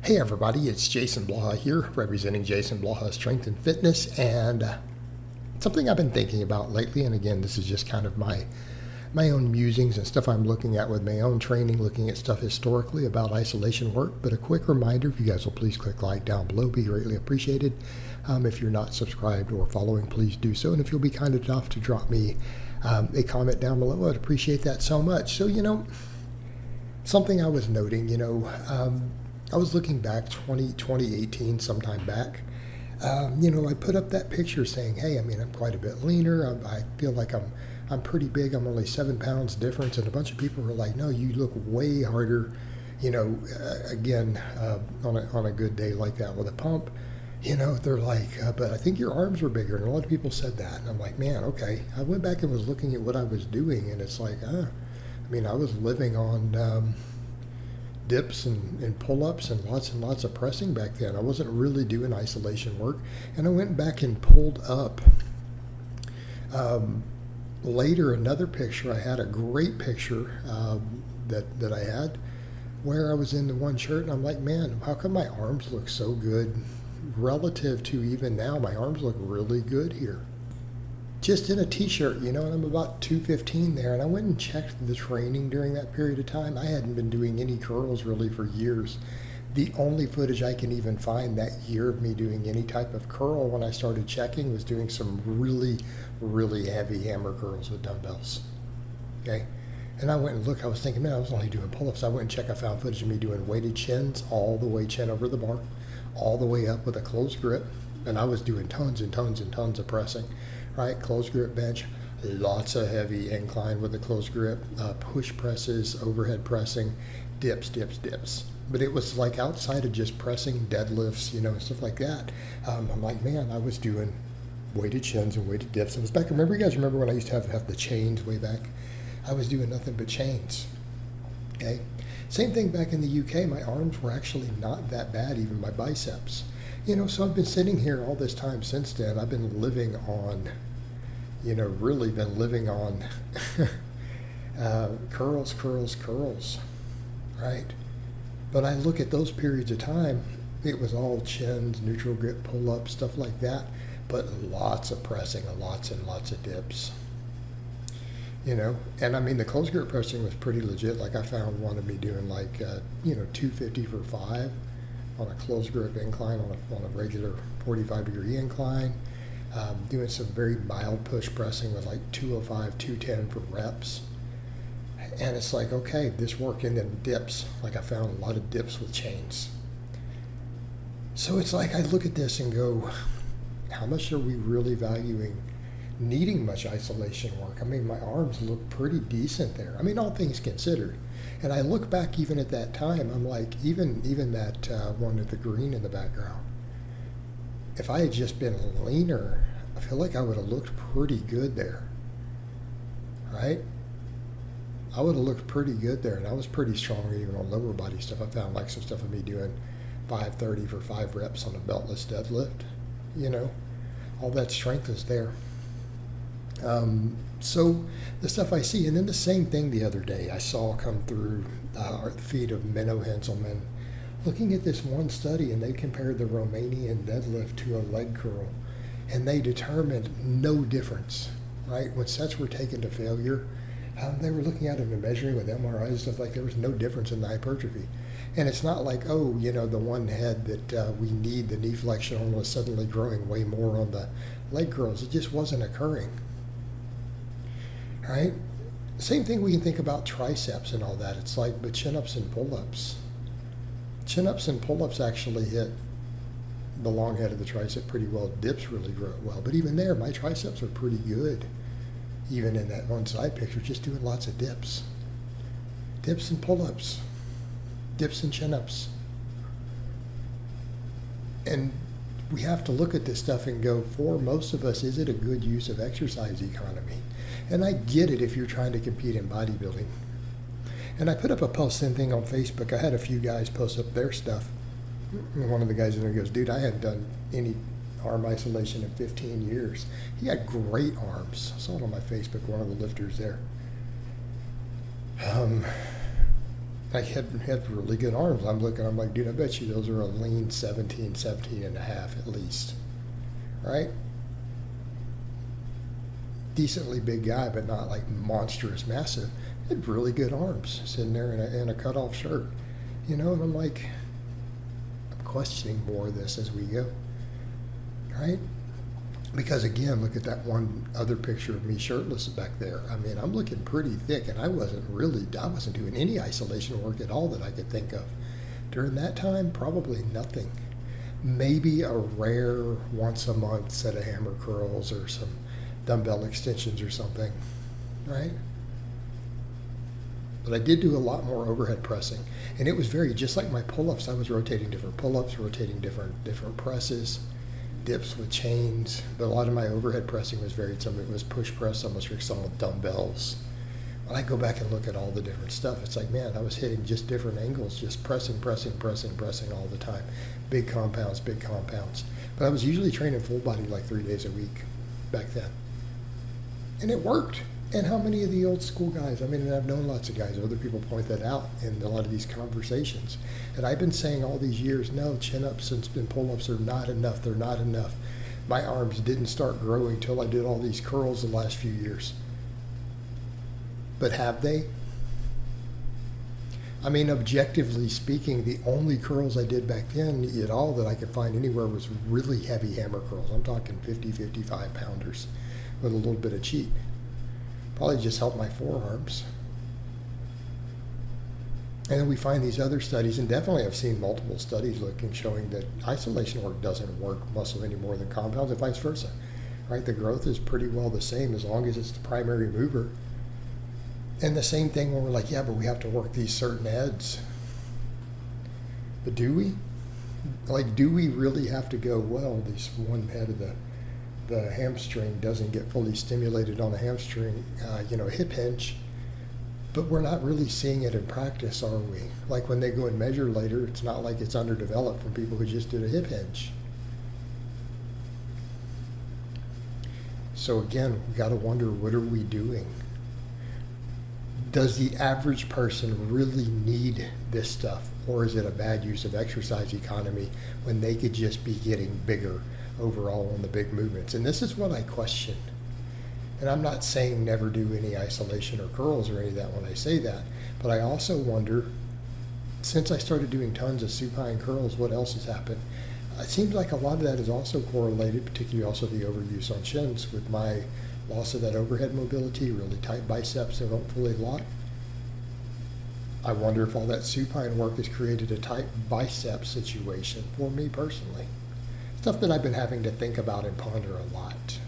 Hey everybody, it's Jason Blaha here, representing Jason Blaha Strength and Fitness, and something I've been thinking about lately, and again, this is just kind of my own musings and stuff I'm looking at with my own training, looking at stuff historically about isolation work. But a quick reminder, if you guys will please click like down below, be greatly appreciated. If you're not subscribed or following, please do so, and if you'll be kind enough to drop me a comment down below, I'd appreciate that so much. So, something I was noting, I was looking back 2018, sometime back. I put up that picture saying, hey, I'm quite a bit leaner. I feel like I'm pretty big. I'm only 7 pounds difference. And a bunch of people were like, no, you look way harder, again, on a good day like that with a pump. They're like, but I think your arms were bigger. And a lot of people said that. And I'm like, man, okay. I went back and was looking at what I was doing. And it's like, I was living on dips and pull-ups and lots of pressing back then. I wasn't really doing isolation work. And I went back and pulled up later another picture. I had a great picture that I had where I was in the one shirt, and I'm like, man, how come my arms look so good relative to even now? My arms look really good here. Just in a t-shirt, and I'm about 215 there, and I went and checked the training during that period of time. I hadn't been doing any curls really for years. The only footage I can even find that year of me doing any type of curl when I started checking was doing some really, really heavy hammer curls with dumbbells. Okay? And I went and looked, I was thinking, man, I was only doing pull-ups. I went and checked, I found footage of me doing weighted chins, all the way chin over the bar, all the way up with a closed grip, and I was doing tons and tons and tons of pressing. Right, closed grip bench, lots of heavy incline with a closed grip, push presses, overhead pressing, dips. But it was like outside of just pressing deadlifts, and stuff like that. I'm like, man, I was doing weighted chins and weighted dips. It was back, you guys remember when I used to have the chains way back? I was doing nothing but chains, okay? Same thing back in the UK, my arms were actually not that bad, even my biceps. So I've been sitting here all this time since then. I've been living on, really been living on curls, right? But I look at those periods of time, it was all chins, neutral grip, pull-ups, stuff like that, but lots of pressing and lots of dips. And the closed grip pressing was pretty legit. Like I found one of me doing 250 for 5 on a closed grip incline on a regular 45-degree incline, doing some very mild push pressing with 205, 210 for reps. And it's like, okay, this worked. And then dips, I found a lot of dips with chains. So it's like I look at this and go, how much are we really valuing needing much isolation work? My arms look pretty decent there. All things considered. And I look back even at that time, I'm like, even that one with the green in the background, if I had just been leaner, I feel like I would have looked pretty good there, right? I would have looked pretty good there, and I was pretty strong even on lower body stuff. I found some stuff of me doing 530 for 5 reps on a beltless deadlift, all that strength is there. So the stuff I see, and then the same thing the other day I saw come through our feed of Menno Henselman, looking at this one study, and they compared the Romanian deadlift to a leg curl, and they determined no difference, right? When sets were taken to failure, they were looking at them and measuring with MRIs and stuff, there was no difference in the hypertrophy. And it's not like, the one head that we need the knee flexion on was suddenly growing way more on the leg curls. It just wasn't occurring. Right? Same thing we can think about triceps and all that. It's but chin-ups and pull-ups. Chin-ups and pull-ups actually hit the long head of the tricep pretty well. Dips really grow well. But even there, my triceps are pretty good. Even in that one side picture, just doing lots of dips. Dips and pull-ups. Dips and chin-ups. And we have to look at this stuff and go, for most of us, is it a good use of exercise economy? And I get it if you're trying to compete in bodybuilding. And I put up a post, same thing on Facebook. I had a few guys post up their stuff. And one of the guys in there goes, dude, I hadn't done any arm isolation in 15 years. He had great arms. I saw it on my Facebook, one of the lifters there. I had really good arms. I'm like, dude, I bet you those are a lean 17 and a half at least, right? Decently big guy, but not like monstrous massive. Had really good arms sitting there in a cutoff shirt, and I'm like, I'm questioning more of this as we go, right? Because again, look at that one other picture of me shirtless back there. I mean, I'm looking pretty thick, and I wasn't doing any isolation work at all that I could think of. During that time, probably nothing. Maybe a rare once a month set of hammer curls or some dumbbell extensions or something, right? But I did do a lot more overhead pressing, and it was just like my pull-ups. I was rotating different pull-ups, rotating different presses, dips with chains, but a lot of my overhead pressing was varied. Some of it was push press, some was some with dumbbells. When I go back and look at all the different stuff, it's like, man, I was hitting just different angles, just pressing all the time. Big compounds. But I was usually training full body like 3 days a week back then. And it worked. And how many of the old school guys, and I've known lots of guys, other people point that out in a lot of these conversations. And I've been saying all these years, no, chin-ups and pull-ups are not enough. They're not enough. My arms didn't start growing till I did all these curls the last few years. But have they? Objectively speaking, the only curls I did back then at all that I could find anywhere was really heavy hammer curls. I'm talking 50, 55 pounders with a little bit of cheat. Probably just helped my forearms. And then we find these other studies, and definitely I've seen multiple studies showing that isolation work doesn't work muscle any more than compounds, and vice versa. Right? The growth is pretty well the same as long as it's the primary mover. And the same thing when we're like, yeah, but we have to work these certain heads. But do we? Do we really have to go, well, this one head of the hamstring doesn't get fully stimulated on a hamstring, hip hinge, but we're not really seeing it in practice, are we? Like when they go and measure later, it's not like it's underdeveloped from people who just did a hip hinge. So again, we got to wonder, what are we doing? Does the average person really need this stuff, or is it a bad use of exercise economy when they could just be getting bigger overall on the big movements? And this is what I question. And I'm not saying never do any isolation or curls or any of that when I say that, but I also wonder, since I started doing tons of supine curls, what else has happened? It seems like a lot of that is also correlated, particularly also the overuse on shins, with my loss of that overhead mobility, really tight biceps that don't fully lock. I wonder if all that supine work has created a tight bicep situation for me personally. Stuff that I've been having to think about and ponder a lot.